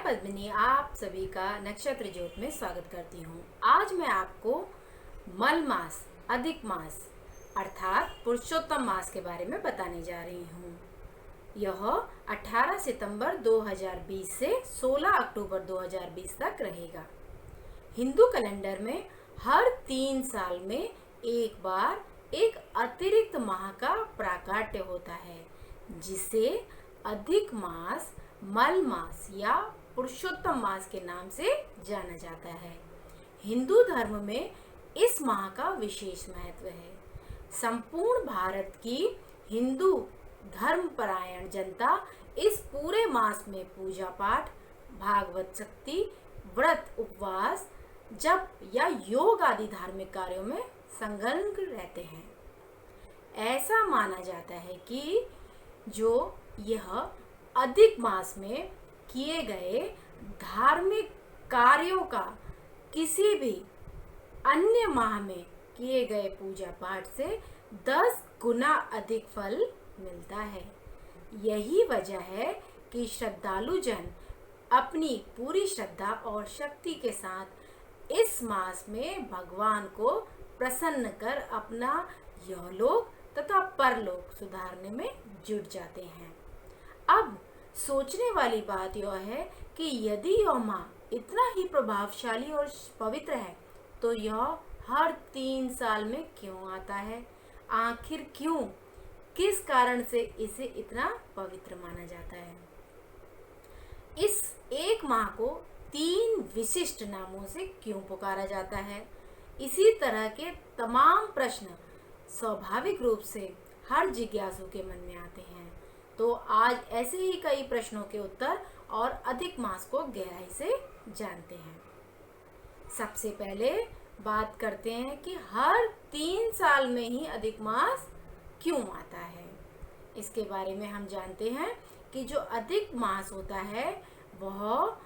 पद्मिनी आप सभी का नक्षत्र ज्योत में स्वागत करती हूँ। आज मैं आपको मल मास, अधिक मास अर्थात पुरुषोत्तम मास के बारे में बताने जा रही हूँ। यह 18 सितंबर 2020 से 16 अक्टूबर 2020 तक रहेगा। हिंदू कैलेंडर में हर 3 साल में एक बार एक अतिरिक्त माह का प्राकट्य होता है, जिसे अधिक मास, मल मास या पुरुषोत्तम मास के नाम से जाना जाता है। हिंदू धर्म में इस माह का विशेष महत्व है। संपूर्ण भारत की हिंदू धर्मपरायण जनता इस पूरे मास में पूजा पाठ, भागवत शक्ति, व्रत, उपवास, जप या योग आदि धार्मिक कार्यों में संलग्न रहते हैं। ऐसा माना जाता है कि जो यह अधिक मास में किए गए धार्मिक कार्यों का किसी भी अन्य माह में किए गए पूजा पाठ से 10 गुना अधिक फल मिलता है। यही वजह है कि श्रद्धालु जन अपनी पूरी श्रद्धा और शक्ति के साथ इस मास में भगवान को प्रसन्न कर अपना यहलोक तथा परलोक सुधारने में जुट जाते हैं। अब सोचने वाली बात यह है कि यदि यह माह इतना ही प्रभावशाली और पवित्र है तो यह हर 3 साल में क्यों आता है? आखिर क्यों, किस कारण से इसे इतना पवित्र माना जाता है? इस एक माह को 3 विशिष्ट नामों से क्यों पुकारा जाता है? इसी तरह के तमाम प्रश्न स्वाभाविक रूप से हर जिज्ञासु के मन में आते हैं। तो आज ऐसे ही कई प्रश्नों के उत्तर और अधिक मास को गहराई से जानते हैं। सबसे पहले बात करते हैं कि हर 3 साल में ही अधिक मास क्यों आता है। इसके बारे में हम जानते हैं कि जो अधिक मास होता है वह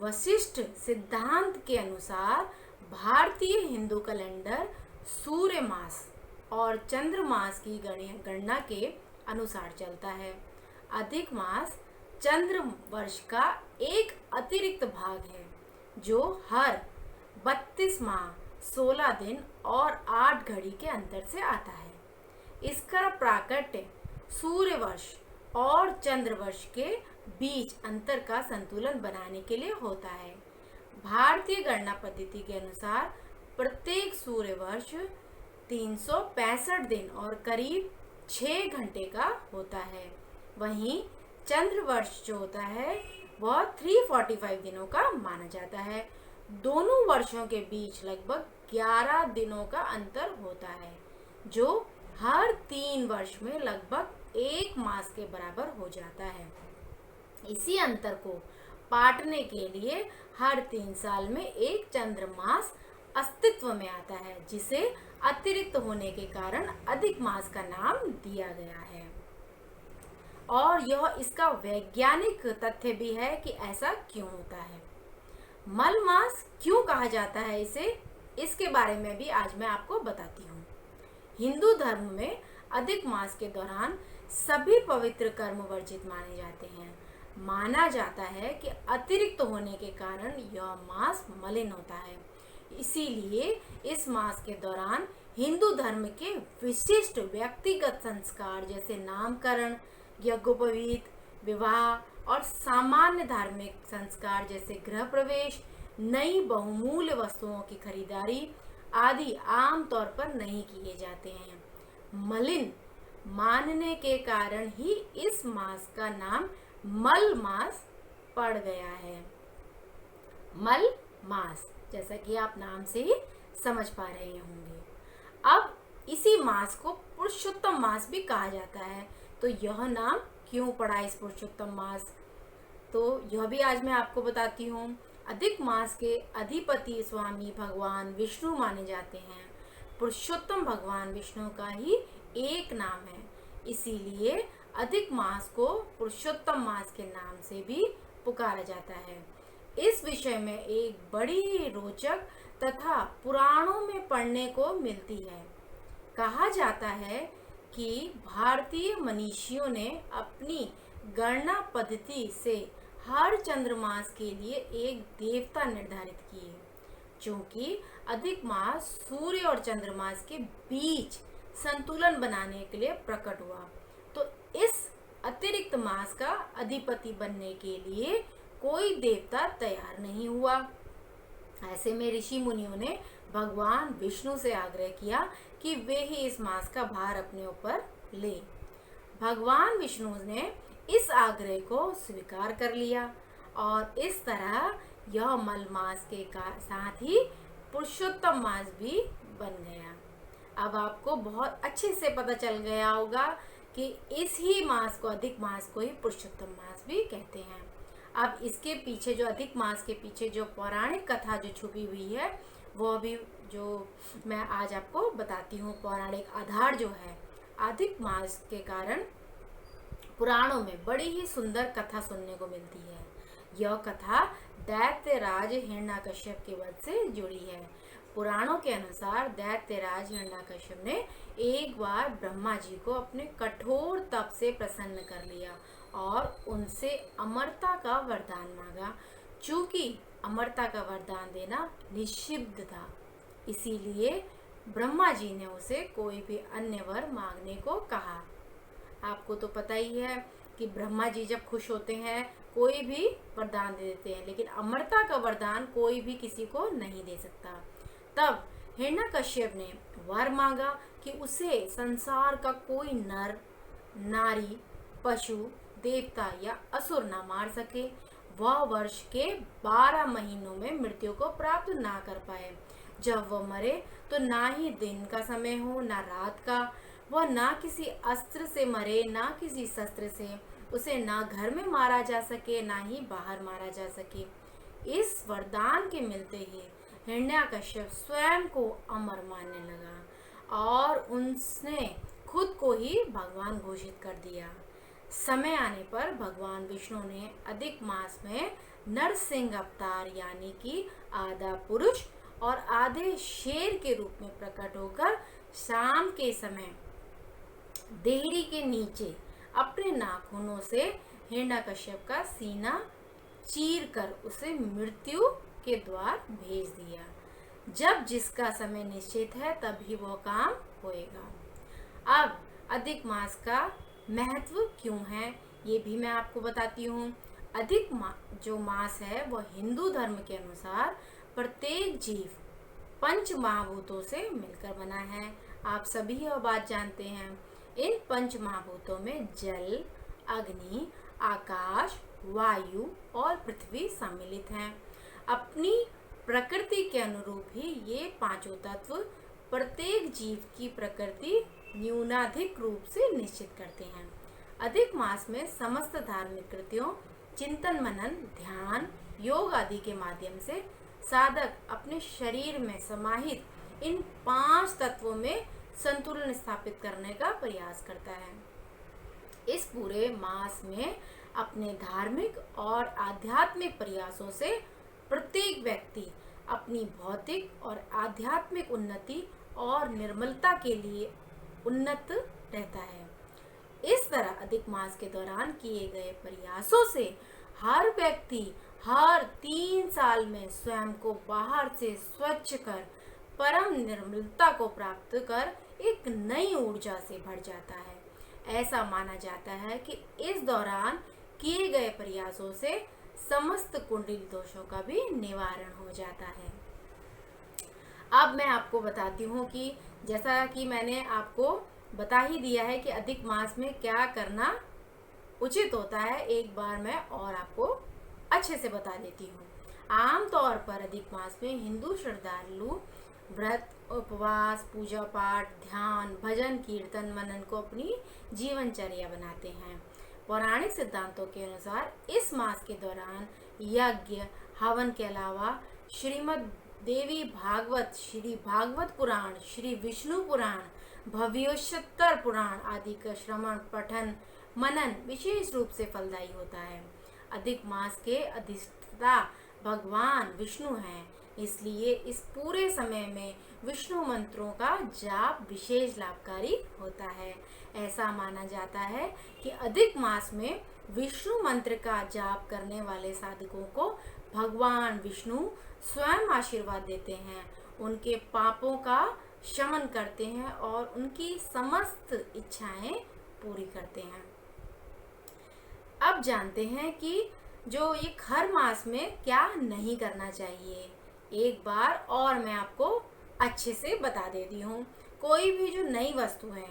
वशिष्ठ सिद्धांत के अनुसार भारतीय हिंदू कैलेंडर सूर्य मास और चंद्र मास की गणना के अनुसार चलता है। अधिक मास चंद्र वर्ष का एक अतिरिक्त भाग है जो हर 32 माह 16 दिन और 8 घड़ी के अंतर से आता है। इसका प्राकट्य सूर्य वर्ष और चंद्र वर्ष के बीच अंतर का संतुलन बनाने के लिए होता है। भारतीय गणना पद्धति के अनुसार प्रत्येक सूर्य वर्ष 365 दिन और करीब 6 घंटे का होता है। वहीं चंद्र वर्ष जो होता है वह 345 दिनों का माना जाता है। दोनों वर्षों के बीच लगभग 11 दिनों का अंतर होता है, जो हर 3 वर्ष में लगभग 1 मास के बराबर हो जाता है। इसी अंतर को पाटने के लिए हर 3 साल में एक चंद्र मास अस्तित्व में आता है, जिसे अतिरिक्त होने के कारण अधिक मास का नाम दिया गया है। और यह इसका वैज्ञानिक तथ्य भी है कि ऐसा क्यों होता है। मल मास क्यों कहा जाता है इसे, इसके बारे में भी आज मैं आपको बताती हूँ। हिंदू धर्म में अधिक मास के दौरान सभी पवित्र कर्म वर्जित माने जाते हैं। माना जाता है कि अतिरिक्त होने के कारण यह मास मलिन होता है। इसीलिए इस मास के दौरान हिंदू धर्म के विशिष्ट व्यक्तिगत संस्कार जैसे नामकरण, यज्ञोपवीत, विवाह और सामान्य धार्मिक संस्कार जैसे गृह प्रवेश, नई बहुमूल्य वस्तुओं की खरीदारी आदि आमतौर पर नहीं किए जाते हैं। मलिन मानने के कारण ही इस मास का नाम मल मास पड़ गया है। मल मास, जैसा कि आप नाम से ही समझ पा रहे होंगे। अब इसी मास को पुरुषोत्तम मास भी कहा जाता है। तो यह नाम क्यों पड़ा इस पुरुषोत्तम मास, तो यह भी आज मैं आपको बताती हूँ। अधिक मास के अधिपति स्वामी भगवान विष्णु माने जाते हैं। पुरुषोत्तम भगवान विष्णु का ही एक नाम है, इसीलिए अधिक मास को पुरुषोत्तम मास के नाम से भी पुकारा जाता है। इस विषय में एक बड़ी रोचक तथा पुराणों में पढ़ने को मिलती है। कहा जाता है कि भारतीय मनीषियों ने अपनी गणना पद्धति से हर चंद्रमास के लिए एक देवता निर्धारित किए। क्योंकि अधिक मास सूर्य और चंद्रमास के बीच संतुलन बनाने के लिए प्रकट हुआ, तो इस अतिरिक्त मास का अधिपति बनने के लिए कोई देवता तैयार नहीं हुआ। ऐसे में ऋषि मुनियों ने भगवान विष्णु से आग्रह किया कि वे ही इस मास का भार अपने ऊपर ले। भगवान विष्णु ने इस आग्रह को स्वीकार कर लिया और इस तरह यह मल मास के साथ ही पुरुषोत्तम मास भी बन गया। अब आपको बहुत अच्छे से पता चल गया होगा कि इस ही मास को, अधिक मास को ही पुरुषोत्तम मास भी कहते हैं। अब इसके पीछे जो अधिक मास के पीछे जो पौराणिक कथा जो छुपी हुई है वो भी जो मैं आज आपको बताती हूँ। पौराणिक आधार जो है अधिक मास के कारण पुराणों में बड़ी ही सुंदर कथा सुनने को मिलती है। यह कथा दैत्यराज हिरण्यकश्यप के वध से जुड़ी है। पुराणों के अनुसार दैत्यराज हिरण्यकश्यप ने एक बार ब्रह्मा जी को अपने कठोर तप से प्रसन्न कर लिया और उनसे अमरता का वरदान मांगा। चूंकि अमरता का वरदान देना निषिद्ध था, इसीलिए ब्रह्मा जी ने उसे कोई भी अन्य वर मांगने को कहा। आपको तो पता ही है कि ब्रह्मा जी जब खुश होते हैं कोई भी वरदान दे देते हैं, लेकिन अमरता का वरदान कोई भी किसी को नहीं दे सकता। तब हिरण्यकश्यप ने वर मांगा कि उसे संसार का कोई नर, नारी, पशु, देवता या असुर ना मार सके, वह वर्ष के 12 महीनों में मृत्यु को प्राप्त ना कर पाए। जब वह मरे तो ना ही दिन का समय हो ना रात का, वह ना किसी अस्त्र से मरे ना किसी शस्त्र से, उसे ना घर में मारा जा सके ना ही बाहर मारा जा सके। इस वरदान के मिलते ही हिरण्यकश्यप स्वयं को अमर मानने लगा और उसने खुद को ही भगवान घोषित कर दिया। समय आने पर भगवान विष्णु ने अधिक मास में नरसिंह अवतार यानी कि आधा पुरुष और आधे शेर के रूप में प्रकट होकर शाम के समय देहरी के नीचे अपने नाखूनों से हिरण्यकश्यप का सीना चीर कर उसे मृत्यु के द्वार भेज दिया। जब जिसका समय निश्चित है तभी वो काम होएगा। अब अधिक मास का महत्व क्यों है ये भी मैं आपको बताती हूँ। अधिक जो मास है वह हिंदू धर्म के अनुसार प्रत्येक जीव पंच महाभूतों से मिलकर बना है। आप सभी यह बात जानते हैं। इन पंच महाभूतों में जल, अग्नि, आकाश, वायु और पृथ्वी सम्मिलित हैं। अपनी प्रकृति के अनुरूप ही ये पांचों तत्व प्रत्येक जीव की प्रकृति न्यूनाधिक रूप से निश्चित करते हैं। अधिक मास में समस्त धार्मिक कृतियों, चिंतन मनन, ध्यान, योग आदि के माध्यम से साधक अपने शरीर में समाहित इन 5 तत्वों में संतुलन स्थापित करने का प्रयास करता है। इस पूरे मास में अपने धार्मिक और आध्यात्मिक प्रयासों से प्रत्येक व्यक्ति अपनी भौतिक और आध्यात्मिक उन्नति और निर्मलता के लिए उन्नत रहता है। इस तरह अधिक मास के दौरान किए गए प्रयासों से हर व्यक्ति हर 3 साल में स्वयं को बाहर से स्वच्छ कर परम निर्मलता को प्राप्त कर एक नई ऊर्जा से भर जाता है। ऐसा माना जाता है कि इस दौरान किए गए प्रयासों से समस्त कुंडली दोषों का भी निवारण हो जाता है। अब मैं आपको बताती हूँ कि जैसा कि मैंने आपको बता ही दिया है कि अधिक मास में क्या करना उचित होता है, एक बार मैं और आपको अच्छे से बता देती हूँ। आमतौर पर अधिक मास में हिंदू श्रद्धालु व्रत, उपवास, पूजा पाठ, ध्यान, भजन, कीर्तन, मनन को अपनी जीवनचर्या बनाते हैं। पौराणिक सिद्धांतों के अनुसार इस मास के दौरान यज्ञ, हवन के अलावा श्रीमद् देवी भागवत, श्री भागवत पुराण, श्री विष्णु पुराण, भविष्योत्तर पुराण आदि का श्रवण, पठन, मनन विशेष रूप से फलदायी होता है। अधिक मास के अधिष्ठाता भगवान विष्णु हैं। इसलिए इस पूरे समय में विष्णु मंत्रों का जाप विशेष लाभकारी होता है। ऐसा माना जाता है कि अधिक मास में विष्णु मंत्र का जाप करने वाले साधकों को भगवान विष्णु स्वयं आशीर्वाद देते हैं, उनके पापों का शमन करते हैं और उनकी समस्त इच्छाएं पूरी करते हैं। अब जानते हैं कि जो ये खर मास में क्या नहीं करना चाहिए। एक बार और मैं आपको अच्छे से बता देती हूँ। कोई भी जो नई वस्तु है,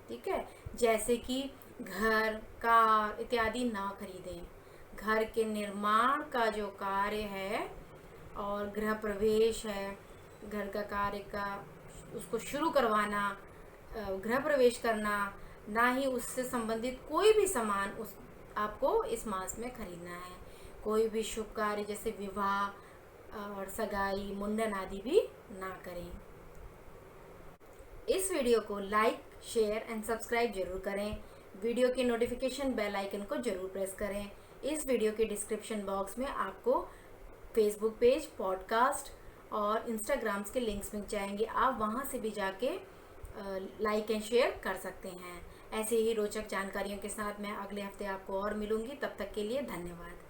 ठीक है, जैसे कि घर, कार इत्यादि ना खरीदें। घर के निर्माण का जो कार्य है और गृह प्रवेश है, घर का कार्य का उसको शुरू करवाना, गृह प्रवेश करना, ना ही उससे संबंधित कोई भी सामान उस आपको इस मास में खरीदना है। कोई भी शुभ कार्य जैसे विवाह और सगाई, मुंडन आदि भी ना करें। इस वीडियो को लाइक, शेयर एंड सब्सक्राइब जरूर करें। वीडियो के नोटिफिकेशन बेल आइकन को जरूर प्रेस करें। इस वीडियो के डिस्क्रिप्शन बॉक्स में आपको फेसबुक पेज, पॉडकास्ट और इंस्टाग्राम्स के लिंक्स मिल जाएंगे। आप वहां से भी जाके लाइक एंड शेयर कर सकते हैं। ऐसे ही रोचक जानकारियों के साथ मैं अगले हफ्ते आपको और मिलूंगी। तब तक के लिए धन्यवाद।